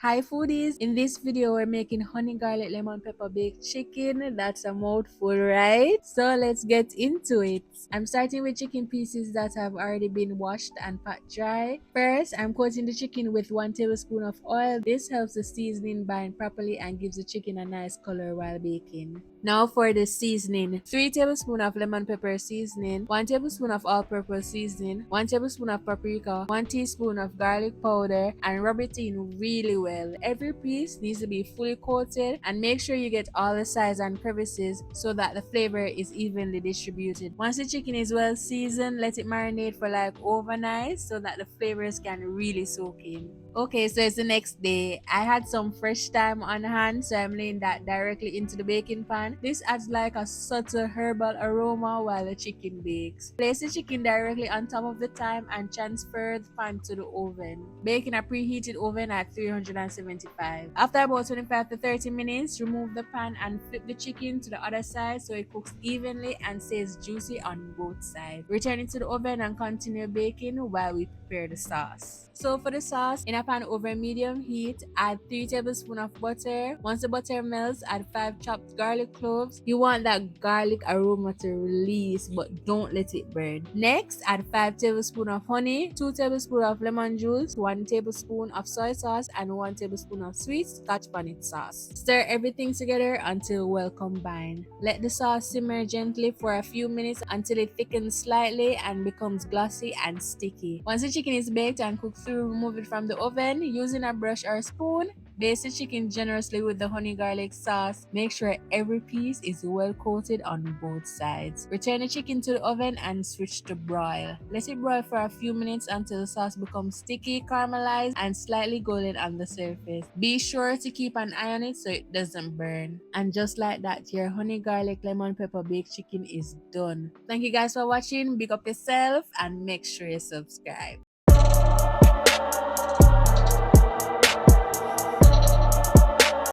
Hi foodies, in this video we're making honey garlic lemon pepper baked chicken. That's a mouthful, right? So let's get into it. I'm starting with chicken pieces that have already been washed and pat dry. First, I'm coating the chicken with 1 tablespoon of oil. This helps the seasoning bind properly and gives the chicken a nice color while baking. Now for the seasoning. 3 tablespoons of lemon pepper seasoning, 1 tablespoon of all-purpose seasoning, 1 tablespoon of paprika, 1 teaspoon of garlic powder, and rub it in really well. Every piece needs to be fully coated and make sure you get all the sides and crevices so that the flavor is evenly distributed. Once the chicken is well seasoned, let it marinate for like overnight so that the flavors can really soak in. Okay, so it's the next day. I had some fresh thyme on hand, so I'm laying that directly into the baking pan. This adds like a subtle herbal aroma while the chicken bakes. Place the chicken directly on top of the thyme and transfer the pan to the oven. Bake in a preheated oven at 375. After about 25 to 30 minutes, remove the pan and flip the chicken to the other side so it cooks evenly and stays juicy on both sides. Return it to the oven and continue baking while we prepare the sauce. So for the sauce, in a pan over medium heat, add 3 tablespoons of butter. Once the butter melts, add 5 chopped garlic cloves. You want that garlic aroma to release, but don't let it burn. Next, add 5 tablespoons of honey, 2 tablespoons of lemon juice, 1 tablespoon of soy sauce, and 1 tablespoon of sweet Scotch bonnet sauce. Stir everything together until well combined. Let the sauce simmer gently for a few minutes until it thickens slightly and becomes glossy and sticky. Once the chicken is baked and cooked through, remove it from the oven using a brush or spoon. Baste the chicken generously with the honey garlic sauce. Make sure every piece is well coated on both sides. Return the chicken to the oven and switch to broil. Let it broil for a few minutes until the sauce becomes sticky, caramelized, and slightly golden on the surface. Be sure to keep an eye on it so it doesn't burn. And just like that, your honey garlic lemon pepper baked chicken is done. Thank you guys for watching. Big up yourself and make sure you subscribe.